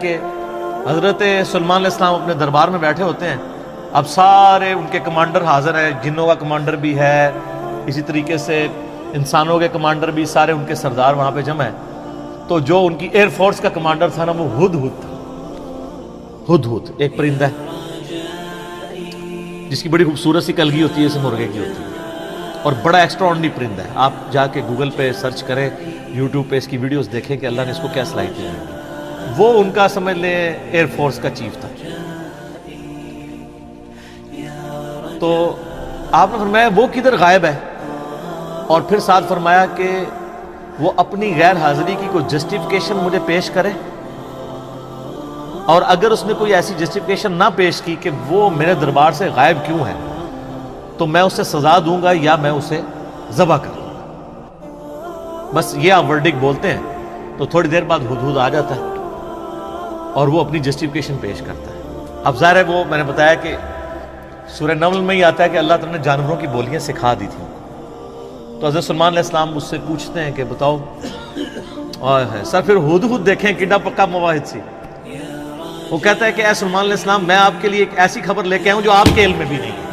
کہ حضرت سلمان علیہ السلام اپنے دربار میں بیٹھے ہوتے ہیں. اب سارے ان کے کمانڈر حاضر ہیں، جنوں کا کمانڈر بھی ہے، اسی طریقے سے انسانوں کے کمانڈر بھی، سارے ان کے سردار وہاں پہ جمع ہیں. تو جو ان کی ایئر فورس کا کمانڈر تھا نا، وہ ہدہد تھا. ہدہد ایک پرندہ ہے جس کی بڑی خوبصورت سی کلگی ہوتی ہے، جیسے مرغے کی ہوتی ہے، اور بڑا ایکسٹرا آرڈنری پرندہ ہے. آپ جا کے گوگل پہ سرچ کریں، یوٹیوب پہ اس کی ویڈیوز دیکھیں کہ اللہ نے اس کو کیا صلاحیت دی. وہ ان کا سمجھ لیں ایئر فورس کا چیف تھا. تو آپ نے فرمایا وہ کدھر غائب ہے، اور پھر ساتھ فرمایا کہ وہ اپنی غیر حاضری کی کوئی جسٹیفیکیشن مجھے پیش کرے، اور اگر اس نے کوئی ایسی جسٹیفیکیشن نہ پیش کی کہ وہ میرے دربار سے غائب کیوں ہے، تو میں اسے سزا دوں گا یا میں اسے ذبح کر دوں گا. بس یہ آپ ورڈک بولتے ہیں تو تھوڑی دیر بعد ہدہد آ جاتا ہے اور وہ اپنی جسٹیفیکیشن پیش کرتا ہے. اب ظاہر ہے وہ میں نے بتایا کہ سورہ نمل میں ہی آتا ہے کہ اللہ تعالیٰ نے جانوروں کی بولیاں سکھا دی تھیں. تو حضرت سلمان علیہ السلام مجھ سے پوچھتے ہیں کہ بتاؤ سر پھر ہدہد دیکھیں کڈا پکا مواحد سی. وہ کہتا ہے کہ اے سلمان علیہ السلام، میں آپ کے لیے ایک ایسی خبر لے کے آؤں جو آپ کے علم میں بھی نہیں ہے.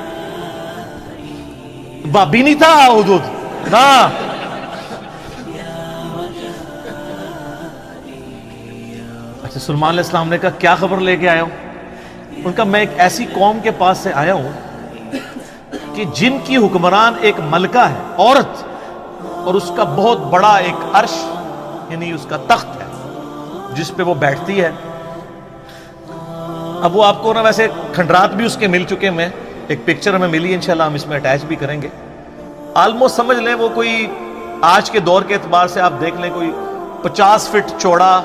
بابی نہیں تھا ہدہد نا. اچھا، سلمان علیہ السلام نے کہا کیا خبر لے کے آیا ہوں؟ ان کا میں ایک ایسی قوم کے پاس سے آیا ہوں کہ جن کی حکمران ایک ملکہ ہے، عورت، اور اس کا بہت بڑا ایک عرش یعنی اس کا تخت ہے جس پہ وہ بیٹھتی ہے. اب وہ آپ کو نا ویسے کھنڈرات بھی اس کے مل چکے ہیں، ایک پکچر ہمیں ملی، انشاءاللہ ہم اس میں اٹیچ بھی کریں گے. آلموسٹ سمجھ لیں وہ کوئی آج کے دور کے اعتبار سے آپ دیکھ لیں کوئی 50 فٹ چوڑا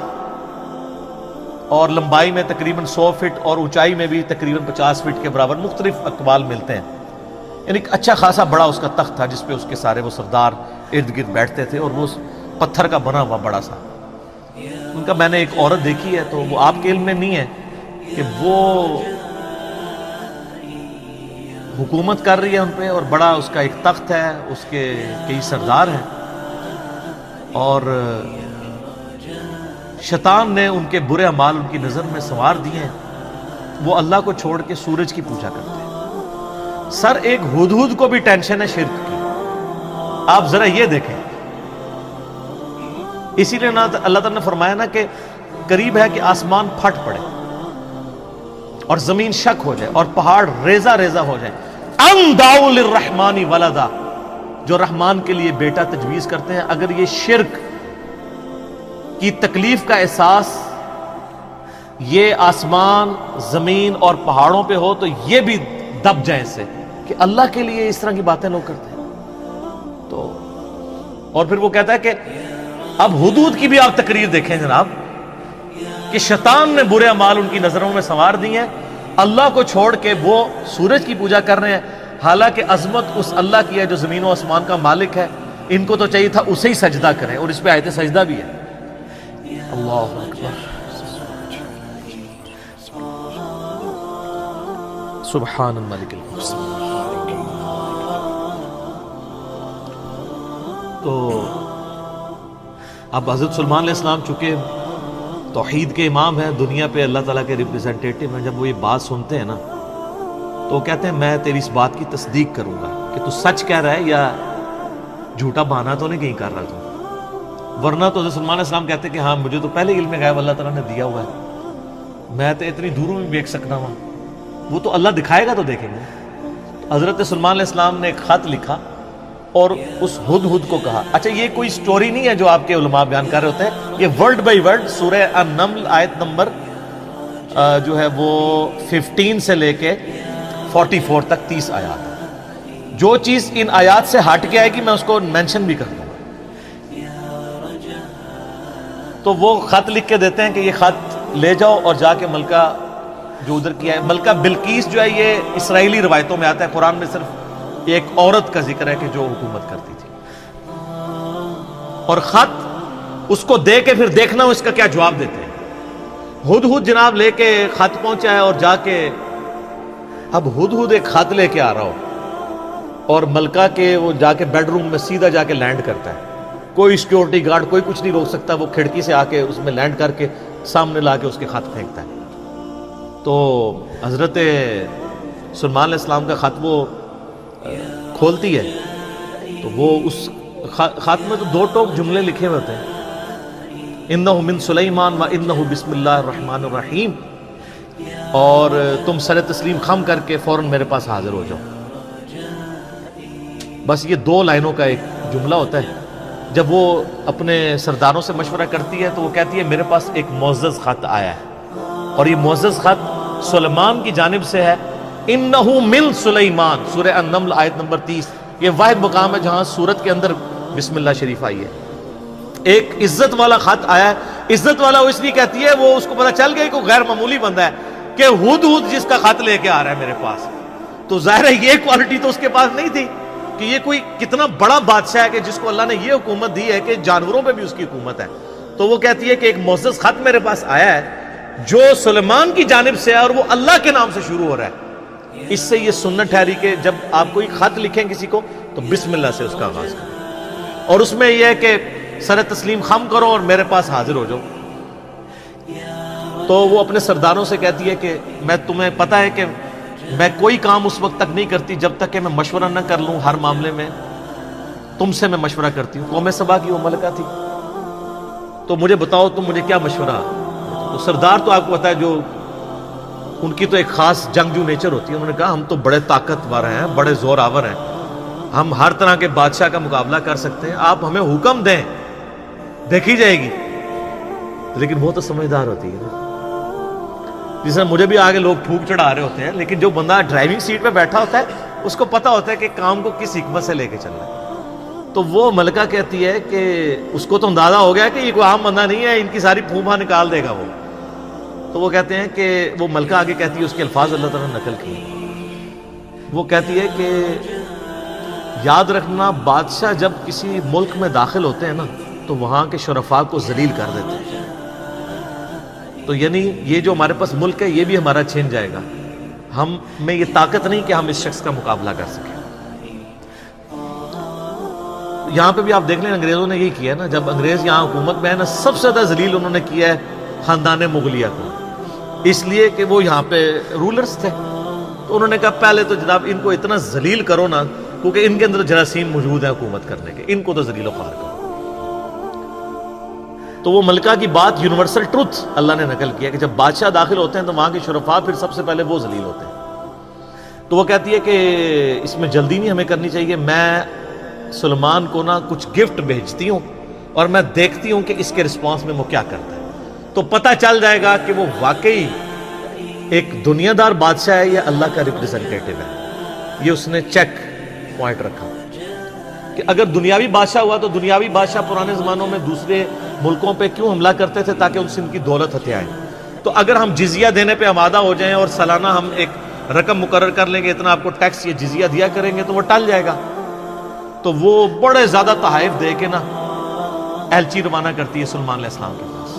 اور لمبائی میں تقریباً 100 فٹ اور اونچائی میں بھی تقریباً 50 فٹ کے برابر، مختلف اقوال ملتے ہیں. یعنی اچھا خاصا بڑا اس کا تخت تھا جس پہ اس کے سارے وہ سردار ارد گرد بیٹھتے تھے، اور وہ پتھر کا بنا ہوا بڑا سا. ان کا میں نے ایک عورت دیکھی ہے، تو وہ آپ کے علم میں نہیں ہے کہ وہ حکومت کر رہی ہے ان پہ، اور بڑا اس کا ایک تخت ہے، اس کے کئی سردار ہیں، اور شیطان نے ان کے برے اعمال ان کی نظر میں سنوار دیے ہیں. وہ اللہ کو چھوڑ کے سورج کی پوجا کرتے ہیں. سر ایک ہدہد کو بھی ٹینشن ہے شرک کی. آپ ذرا یہ دیکھیں، اسی لیے اللہ تعالیٰ نے فرمایا نا کہ قریب ہے کہ آسمان پھٹ پڑے اور زمین شک ہو جائے اور پہاڑ ریزہ ریزہ ہو جائے. ان دعوا للرحمن ولدا، جو رحمان کے لیے بیٹا تجویز کرتے ہیں، اگر یہ شرک کی تکلیف کا احساس یہ آسمان، زمین اور پہاڑوں پہ ہو تو یہ بھی دب جائیں سے کہ اللہ کے لیے اس طرح کی باتیں لوگ کرتے ہیں. تو اور پھر وہ کہتا ہے کہ اب ہدہد کی بھی آپ تقریر دیکھیں جناب، کہ شیطان نے برے اعمال ان کی نظروں میں سنوار دی ہیں، اللہ کو چھوڑ کے وہ سورج کی پوجا کر رہے ہیں، حالانکہ عظمت اس اللہ کی ہے جو زمین و آسمان کا مالک ہے. ان کو تو چاہیے تھا اسے ہی سجدہ کریں، اور اس پہ آیت سجدہ بھی ہے. اللہ اکبر، سبحان الملک المقسم. تو اب حضرت سلمان علیہ السلام چونکہ توحید کے امام ہیں، دنیا پہ اللہ تعالیٰ کے ریپریزنٹیٹیو ہیں، جب وہ یہ بات سنتے ہیں نا تو کہتے ہیں میں تیری اس بات کی تصدیق کروں گا کہ تو سچ کہہ رہا ہے یا جھوٹا بہانا تو نہیں کہیں کر رہا تو. ورنہ تو حضرت سلمان علیہ السلام کہتے ہیں کہ ہاں مجھے تو پہلے علم غیب اللہ تعالیٰ نے دیا ہوا ہے، میں تو اتنی دوروں میں دیکھ سکتا ہوں. وہ تو اللہ دکھائے گا تو دیکھیں گے. حضرت سلمان علیہ السلام نے ایک خط لکھا اور اس ہدہد کو کہا. اچھا، یہ کوئی سٹوری نہیں ہے جو آپ کے علماء بیان کر رہے ہوتے ہیں، یہ ورڈ بائی ورڈ سورہ النمل آیت نمبر جو ہے وہ 15 سے لے کے 44 تک 30 آیات. جو چیز ان آیات سے ہٹ کے آئے گی میں اس کو مینشن بھی کر دوں گا. تو وہ خط لکھ کے دیتے ہیں کہ یہ خط لے جاؤ اور جا کے ملکہ جو ادھر کیا ہے، ملکہ بلقیس جو ہے یہ اسرائیلی روایتوں میں آتا ہے، قرآن میں صرف ایک عورت کا ذکر ہے کہ جو حکومت کرتی تھی. اور خط اس کو دے کے پھر دیکھنا اس کا کیا جواب دیتے ہیں. ہدہد جناب لے کے خط پہنچا ہے اور جا کے اب ہدہد ایک خط لے کے آ رہا ہو اور ملکہ کے وہ جا کے بیڈ روم میں سیدھا جا کے لینڈ کرتا ہے. کوئی سیکیورٹی گارڈ کوئی کچھ نہیں روک سکتا. وہ کھڑکی سے آ کے اس میں لینڈ کر کے سامنے لا کے اس کے خط پھینکتا ہے. تو حضرت سلیمان علیہ السلام کا خط وہ کھولتی ہے تو وہ اس خط میں تو 2 ٹوک جملے لکھے ہوتے ہیں, انہ من سلیمان و انہ بسم اللہ الرحمن الرحیم, اور تم سر تسلیم خم کر کے فوراً میرے پاس حاضر ہو جاؤ. بس یہ 2 لائنوں کا ایک جملہ ہوتا ہے. جب وہ اپنے سرداروں سے مشورہ کرتی ہے تو وہ کہتی ہے میرے پاس ایک معزز خط آیا ہے, اور یہ معزز خط سلیمان کی جانب سے ہے. انہو من سلیمان, سورہ النمل آیت نمبر 30. یہ واحد مقام ہے جہاں سورت کے اندر بسم اللہ شریف آئی ہے. ایک عزت والا خط آیا ہے. عزت والا وہ اس لیے کہتی ہے, وہ اس کو پتہ چل گیا کہ غیر معمولی بندہ ہے کہ ہد جس کا خط لے کے آ رہا ہے میرے پاس. تو ظاہر ہے یہ کوالٹی تو اس کے پاس نہیں تھی کہ یہ کوئی کتنا بڑا بادشاہ ہے کہ جس کو اللہ نے یہ حکومت دی ہے کہ جانوروں پہ بھی اس کی حکومت ہے. تو وہ کہتی ہے کہ ایک معزز خط میرے پاس آیا ہے جو سلیمان کی جانب سے ہے اور وہ اللہ کے نام سے شروع ہو رہا ہے. اس سے یہ سنت ٹھہری کہ جب آپ کوئی خط لکھیں کسی کو تو بسم اللہ سے اس کا آغاز کریں, اور اس میں یہ ہے کہ سر تسلیم خم کرو اور میرے پاس حاضر ہو جاؤ. تو وہ اپنے سرداروں سے کہتی ہے کہ میں تمہیں پتہ ہے کہ میں کوئی کام اس وقت تک نہیں کرتی جب تک کہ میں مشورہ نہ کر لوں. ہر معاملے میں تم سے میں مشورہ کرتی ہوں. قوم سبا کی وہ ملکہ تھی, تو مجھے بتاؤ تم مجھے کیا مشورہ. تو سردار تو آپ کو پتا ہے جو ان کی تو ایک خاص جنگجو نیچر ہوتی ہے. انہوں نے کہا ہم تو بڑے طاقتور ہیں, بڑے زور آور ہیں, ہم ہر طرح کے بادشاہ کا مقابلہ کر سکتے ہیں, آپ ہمیں حکم دیں دیکھی جائے گی. لیکن وہ تو سمجھدار ہوتی ہے نا, جس طرح مجھے بھی آگے لوگ پھونک چڑھا رہے ہوتے ہیں, لیکن جو بندہ ڈرائیونگ سیٹ پہ بیٹھا ہوتا ہے اس کو پتا ہوتا ہے کہ کام کو کس حکمت سے لے کے چلنا ہے. تو وہ ملکہ کہتی ہے کہ اس کو تو اندازہ ہو گیا کہ یہ کوئی عام بندہ نہیں ہے, ان کی ساری پھوپھا نکال دے گا وہ. تو وہ کہتے ہیں کہ وہ ملکہ آگے کہتی ہے, اس کے الفاظ اللہ تعالیٰ نے نقل کیے. وہ کہتی ہے کہ یاد رکھنا بادشاہ جب کسی ملک میں داخل ہوتے ہیں نا تو وہاں کے شرفاء کو ذلیل کر دیتے ہیں. تو یعنی یہ جو ہمارے پاس ملک ہے یہ بھی ہمارا چھین جائے گا. ہم میں یہ طاقت نہیں کہ ہم اس شخص کا مقابلہ کر سکیں. یہاں پہ بھی آپ دیکھ لیں انگریزوں نے یہی کیا ہے نا. جب انگریز یہاں حکومت میں ہے نا, سب سے زیادہ ذلیل انہوں نے کیا ہے خاندان مغلیہ کو, اس لیے کہ وہ یہاں پہ رولرز تھے. تو انہوں نے کہا پہلے تو جناب ان کو اتنا ذلیل کرو نا, کیونکہ ان کے اندر جراثیم موجود ہے حکومت کرنے کے, ان کو تو ذلیل و خوار کرو. تو وہ ملکہ کی بات یونیورسل ٹروتھ اللہ نے نقل کیا کہ جب بادشاہ داخل ہوتے ہیں تو وہاں کے شرفاء پھر سب سے پہلے وہ ذلیل ہوتے ہیں. تو وہ کہتی ہے کہ اس میں جلدی نہیں ہمیں کرنی چاہیے, میں سلیمان کو نا کچھ گفٹ بھیجتی ہوں اور میں دیکھتی ہوں کہ اس کے رسپانس میں وہ کیا کرتا ہے. تو پتہ چل جائے گا کہ وہ واقعی ایک دنیا دار بادشاہ ہے یا اللہ کا ریپریزنٹیٹو ہے. یہ اس نے چیک پوائنٹ رکھا کہ اگر دنیاوی بادشاہ ہوا تو دنیاوی بادشاہ پرانے زمانوں میں دوسرے ملکوں پہ کیوں حملہ کرتے تھے, تاکہ ان سے ان کی دولت ہتھیائیں. تو اگر ہم جزیہ دینے پہ آمادہ ہو جائیں اور سالانہ ہم ایک رقم مقرر کر لیں گے, اتنا آپ کو ٹیکس یا جزیہ دیا کریں گے, تو وہ ٹل جائے گا. تو وہ بڑے زیادہ تحائف دے کے نا ایلچی روانہ کرتی ہے سلیمان علیہ السلام کے پاس.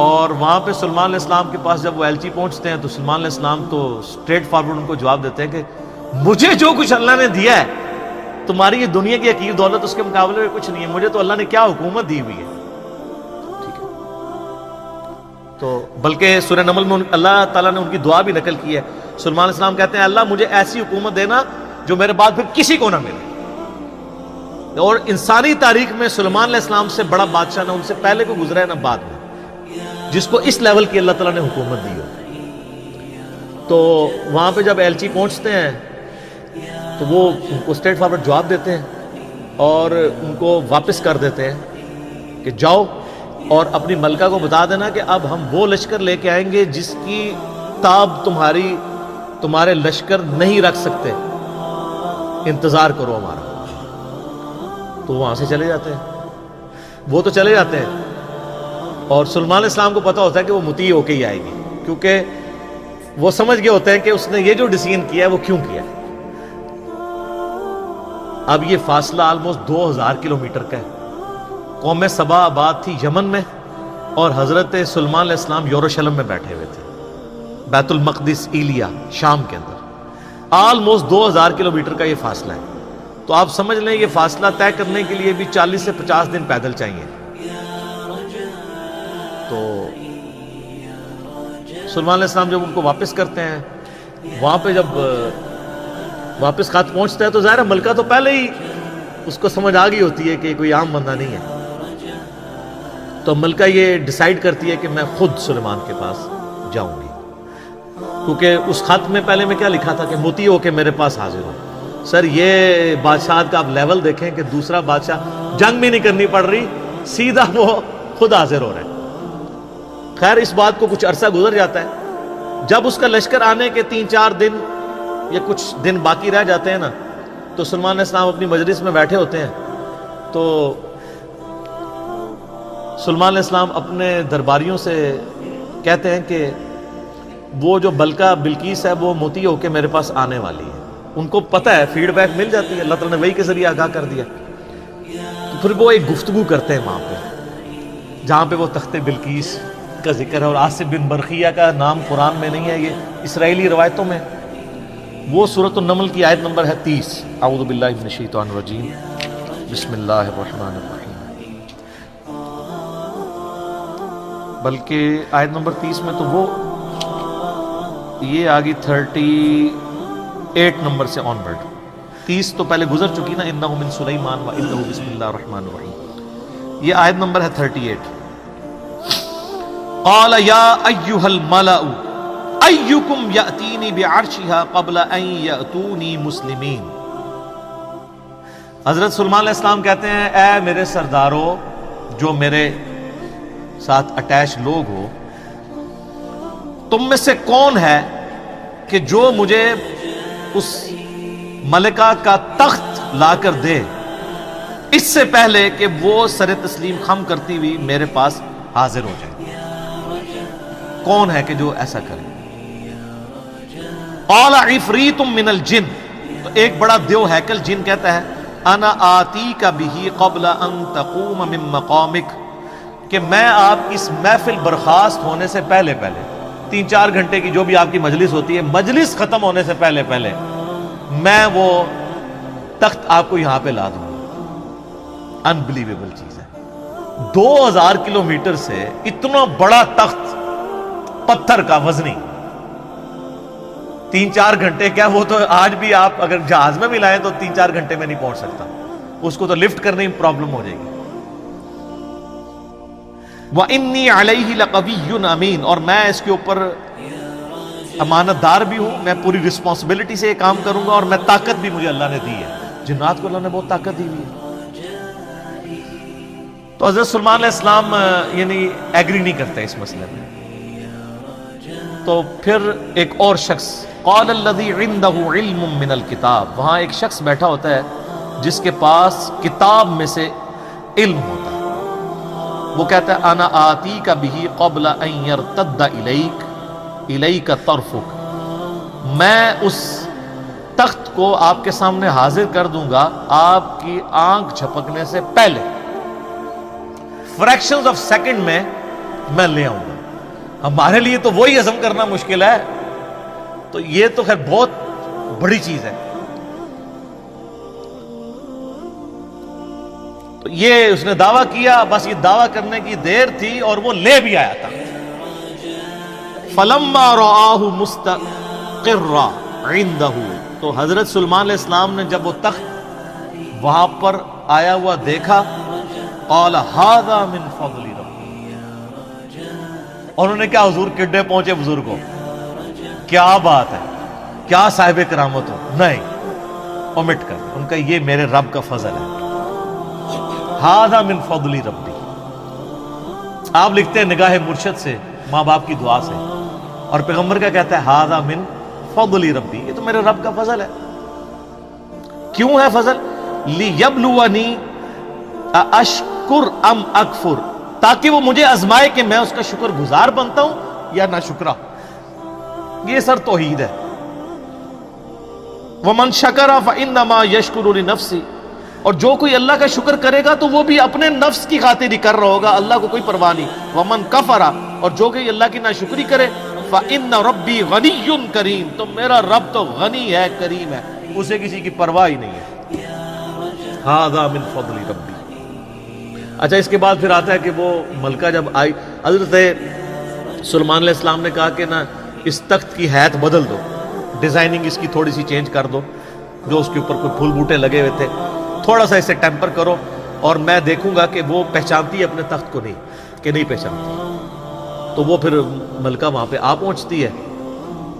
اور وہاں پہ سلیمان علیہ السلام کے پاس جب وہ ایلچی پہنچتے ہیں تو سلیمان علیہ السلام تو اسٹریٹ فارورڈ ان کو جواب دیتے ہیں کہ مجھے جو کچھ اللہ نے دیا ہے تمہاری یہ دنیا کی حقیر دولت اس کے مقابلے میں کچھ نہیں ہے. مجھے تو اللہ نے کیا حکومت دی ہوئی ہے. ٹھیک ہے, تو بلکہ سورہ نمل میں اللہ تعالیٰ نے ان کی دعا بھی نقل کی ہے. سلیمان علیہ السلام کہتے ہیں اللہ مجھے ایسی حکومت دینا جو میرے بعد پھر کسی کو نہ ملے. اور انسانی تاریخ میں سلیمان علیہ السلام سے بڑا بادشاہ نہ ان سے پہلے کو گزرا ہے نہ بعد میں جس کو اس لیول کی اللہ تعالیٰ نے حکومت دی ہو. تو وہاں پہ جب ایلچی پہنچتے ہیں تو وہ ان کو اسٹریٹ فارورڈ جواب دیتے ہیں اور ان کو واپس کر دیتے ہیں کہ جاؤ اور اپنی ملکہ کو بتا دینا کہ اب ہم وہ لشکر لے کے آئیں گے جس کی تاب تمہارے لشکر نہیں رکھ سکتے, انتظار کرو ہمارا. تو وہاں سے چلے جاتے ہیں, وہ تو چلے جاتے ہیں, اور سلیمان علیہ السلام کو پتا ہوتا ہے کہ وہ مطیع ہو کے ہی آئے گی, کیونکہ وہ سمجھ گئے ہوتے ہیں کہ اس نے یہ جو ڈیسیژن کیا ہے وہ کیوں کیا ہے. اب یہ فاصلہ آلموسٹ 2000 کلومیٹر کا ہے. قوم سبا آباد تھی یمن میں اور حضرت سلیمان علیہ السلام یروشلم میں بیٹھے ہوئے تھے, بیت المقدس ایلیا شام کے اندر. آلموسٹ 2000 کلومیٹر کا یہ فاصلہ ہے. تو آپ سمجھ لیں یہ فاصلہ طے کرنے کے لیے بھی 40 سے 50 دن پیدل چاہیے. تو سلیمان علیہ السلام جب ان کو واپس کرتے ہیں، وہاں پہ جب واپس خط پہنچتا ہے تو ظاہر ہے ملکہ تو پہلے ہی اس کو سمجھ آ گئی ہوتی ہے کہ کوئی عام بندہ نہیں ہے، تو ملکہ یہ ڈیسائیڈ کرتی ہے کہ میں خود سلیمان کے پاس جاؤں گی، کیونکہ اس خط میں پہلے میں کیا لکھا تھا کہ موتی ہو کے میرے پاس حاضر ہو۔ سر یہ بادشاہ کا آپ لیول دیکھیں کہ دوسرا بادشاہ جنگ بھی نہیں کرنی پڑ رہی، سیدھا وہ خود حاضر ہو رہا ہے۔ خیر اس بات کو کچھ عرصہ گزر جاتا ہے، جب اس کا لشکر آنے کے 3-4 دن یا کچھ دن باقی رہ جاتے ہیں نا، تو سلیمان علیہ السلام اپنی مجلس میں بیٹھے ہوتے ہیں، تو سلیمان علیہ السلام اپنے درباریوں سے کہتے ہیں کہ وہ جو بلقیس ہے وہ موتی ہو کے میرے پاس آنے والی ہے۔ ان کو پتہ ہے، فیڈ بیک مل جاتی ہے، اللہ تعالیٰ نے وحی کے ذریعے آگاہ کر دیا۔ تو پھر وہ ایک گفتگو کرتے ہیں وہاں پہ، جہاں پہ وہ تخت بلقیس کا ذکر ہے، اور آصف بن برخیہ کا نام قرآن میں نہیں ہے، یہ اسرائیلی روایتوں میں۔ وہ سورۃ النمل کی آیت نمبر ہے 30۔ اعوذ باللہ من الشیطان الرجیم، بسم اللہ الرحمن الرحیم۔ بلکہ آیت نمبر 30 میں تو وہ یہ آگی 38 نمبر سے آن ورڈ، 30 تو پہلے گزر چکی نا، انہ من سلیمان و انہ بسم اللہ الرحمن الرحیم۔ یہ آیت نمبر ہے 38۔ قال یا ایھا الملأ ایکم یأتینی بعرشها قبل ان یأتونی مسلمین۔ حضرت سلیمان علیہ السلام کہتے ہیں اے میرے سردارو، جو میرے ساتھ اٹیچ لوگ ہو، تم میں سے کون ہے کہ جو مجھے اس ملکہ کا تخت لا کر دے اس سے پہلے کہ وہ سر تسلیم خم کرتی ہوئی میرے پاس حاضر ہو جائے؟ کون ہے کہ جو ایسا کرے؟ قال عفریت من الجن، تو ایک بڑا دیو ہیکل جن کہتا ہے انا آتیک بہ قبل ان تقوم من مقامک، کہ میں آپ کی اس محفل برخاست ہونے سے پہلے 3-4 گھنٹے کی جو بھی آپ کی مجلس ہوتی ہے، مجلس ختم ہونے سے پہلے میں وہ تخت آپ کو یہاں پہ لا دوں گا۔ انبلیویبل چیز ہے، 2000 کلومیٹر سے اتنا بڑا تخت پتھر کا وزنی، 3-4 گھنٹے کیا، وہ تو آج بھی آپ اگر جہاز میں بھی لائیں تو 3-4 گھنٹے میں نہیں پہنچ سکتا، اس کو تو لفٹ کرنے میں پرابلم ہو جائے گی۔ وَإِنِّي عَلَيْهِ لَقَوِيٌّ أَمِينٌ، اور میں اس کے اوپر امانت دار بھی ہوں، میں پوری رسپانسبلٹی سے یہ کام کروں گا، اور میں طاقت بھی مجھے اللہ نے دی ہے، جنات کو اللہ نے بہت طاقت دی ہوئی ہے۔ تو حضرت سلیمان علیہ السلام یعنی ایگری نہیں کرتے اس مسئلے میں۔ تو پھر ایک اور شخص، قال الذی عنده علم من الکتاب، وہاں ایک شخص بیٹھا ہوتا ہے جس کے پاس کتاب میں سے علم ہوتا ہے، وہ کہتا ہے انا آتیک بہ قبل ان یرتد الیک طرفک، میں اس تخت کو آپ کے سامنے حاضر کر دوں گا آپ کی آنکھ جھپکنے سے پہلے، فریکشنز آف سیکنڈ میں لے آؤں گا۔ ہمارے لیے تو وہی ہضم کرنا مشکل ہے، تو یہ تو خیر بہت بڑی چیز ہے۔ تو یہ اس نے دعویٰ کیا، بس یہ دعویٰ کرنے کی دیر تھی اور وہ لے بھی آیا تھا۔ فَلَمَّا رَآهُ مُسْتَقِرًّا عِندَهُ، تو حضرت سلیمان علیہ السلام نے جب وہ تخت وہاں پر آیا ہوا دیکھا، قَالَ هَذَا مِن فَضْلِ رَبِّي، اور انہوں نے کیا حضور کڈے پہنچے بزرگ کو، کیا بات ہے، کیا صاحب کرامت ہو، نہیں اومٹ کر، ان کا یہ میرے رب کا فضل ہے، ہذا من فضل ربی۔ آپ لکھتے ہیں نگاہ مرشد سے، ماں باپ کی دعا سے، اور پیغمبر کا کہتا ہے ہذا من فضل ربی، یہ تو میرے رب کا فضل ہے۔ کیوں ہے فضل؟ لیبلونی اشکر ام اکفر، تاکہ وہ مجھے آزمائے کہ میں اس کا شکر گزار بنتا ہوں یا ناشکرا۔ یہ سر توحید ہے۔ ومن شکر فانما یشکر لنفسہ، اور جو کوئی اللہ کا شکر کرے گا تو وہ بھی اپنے نفس کی خاطر ہی کر رہا ہوگا، اللہ کو کوئی پرواہ نہیں۔ ومن کفر، اور جو کوئی اللہ کی ناشکری کرے، فإن ربی غنی کریم، تو میرا رب تو غنی ہے، کریم ہے، اسے کسی کی پرواہ ہی نہیں ہے۔ ھذا من فضل ربی۔ اچھا اس کے بعد پھر آتا ہے کہ وہ ملکہ جب آئی، حضرت سلیمان علیہ السلام نے کہا کہ نا اس تخت کی حیت بدل دو، ڈیزائننگ اس کی تھوڑی سی چینج کر دو، جو اس کے اوپر کوئی پھول بوٹے لگے ہوئے تھے تھوڑا سا اسے ٹیمپر کرو، اور میں دیکھوں گا کہ وہ پہچانتی ہے اپنے تخت کو نہیں کہ نہیں پہچانتی۔ تو وہ پھر ملکہ وہاں پہ آ پہنچتی ہے،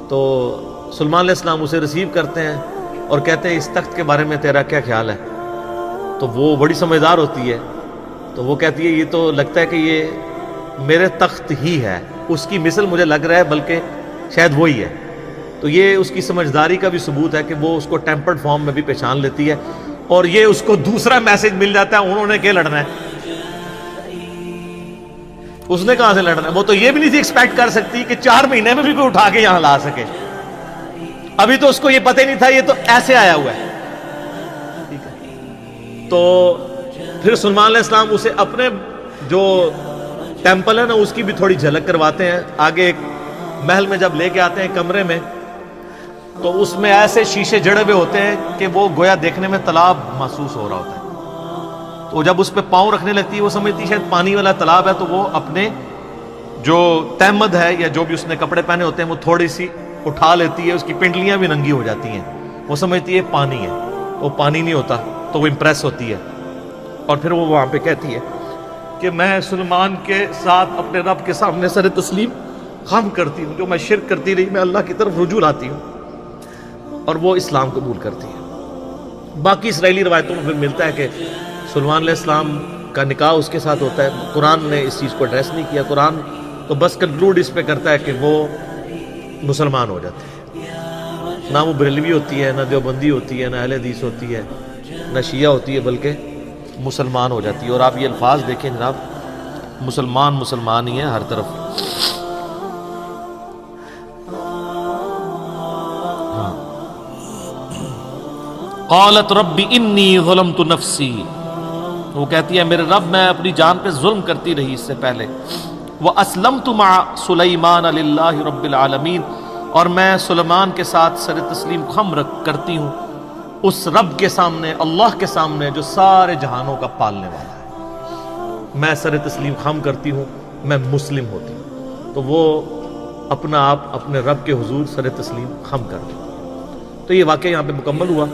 تو سلیمان علیہ السلام اسے ریسیو کرتے ہیں اور کہتے ہیں اس تخت کے بارے میں تیرا کیا خیال ہے؟ تو وہ بڑی سمجھدار ہوتی ہے، تو وہ کہتی ہے یہ تو لگتا ہے کہ یہ میرے تخت ہی ہے، اس کی مثل مجھے لگ رہا ہے بلکہ شاید وہی ہے۔ تو یہ اس کی سمجھداری کا بھی ثبوت ہے کہ وہ اس کو ٹیمپرڈ فارم میں بھی پہچان لیتی ہے، اور یہ اس کو دوسرا میسج مل جاتا ہے انہوں نے کیا لڑنا ہے، اس نے کہاں سے لڑنا ہے؟ وہ تو یہ بھی نہیں تھی ایکسپیکٹ کر سکتی کہ 4 مہینے میں بھی کوئی اٹھا کے یہاں لا سکے، ابھی تو اس کو یہ پتہ ہی نہیں تھا، یہ تو ایسے آیا ہوا ہے۔ تو پھر سلیمان علیہ السلام اسے اپنے جو ٹیمپل ہے نا اس کی بھی تھوڑی جھلک کرواتے ہیں۔ آگے ایک محل میں جب لے کے آتے ہیں کمرے میں، تو اس میں ایسے شیشے جڑے ہوئے ہوتے ہیں کہ وہ گویا دیکھنے میں تالاب محسوس ہو رہا ہوتا ہے۔ تو جب اس پہ پاؤں رکھنے لگتی ہے وہ سمجھتی ہے شاید پانی والا تالاب ہے، تو وہ اپنے جو تہمد ہے یا جو بھی اس نے کپڑے پہنے ہوتے ہیں وہ تھوڑی سی اٹھا لیتی ہے، اس کی پنڈلیاں بھی ننگی ہو جاتی ہیں، وہ سمجھتی ہے پانی ہے، وہ پانی نہیں ہوتا، تو وہ امپریس ہوتی ہے۔ اور پھر وہ وہاں پہ کہتی ہے کہ میں سلیمان کے ساتھ اپنے رب کے سامنے سر تسلیم خم کرتی ہوں، جو میں شرک کرتی رہی میں اللہ کی طرف رجوع لاتی ہوں، اور وہ اسلام قبول کرتی ہے۔ باقی اسرائیلی روایتوں میں پھر ملتا ہے کہ سلیمان علیہ السلام کا نکاح اس کے ساتھ ہوتا ہے۔ قرآن نے اس چیز کو ایڈریس نہیں کیا، قرآن تو بس کنکلوڈ اس پہ کرتا ہے کہ وہ مسلمان ہو جاتے ہیں، نہ وہ بریلوی ہوتی ہے، نہ دیوبندی ہوتی ہے، نہ اہل حدیث ہوتی ہے، نہ شیعہ ہوتی ہے، بلکہ مسلمان ہو جاتی ہے۔ اور آپ یہ الفاظ دیکھیں جناب، مسلمان مسلمان ہی ہیں ہر طرف۔ قالت رب انی ظلمت نفسی، وہ کہتی ہے میرے رب میں اپنی جان پہ ظلم کرتی رہی اس سے پہلے، واسلمت مع سلیمان للہ رب العالمین، اور میں سلیمان کے ساتھ سر تسلیم خم کرتی ہوں اس رب کے سامنے، اللہ کے سامنے جو سارے جہانوں کا پالنے والا ہے، میں سر تسلیم خم کرتی ہوں، میں مسلم ہوتی ہوں۔ تو وہ اپنا آپ اپنے رب کے حضور سر تسلیم خم کر دی۔ تو یہ واقعہ یہاں پہ مکمل ہوا۔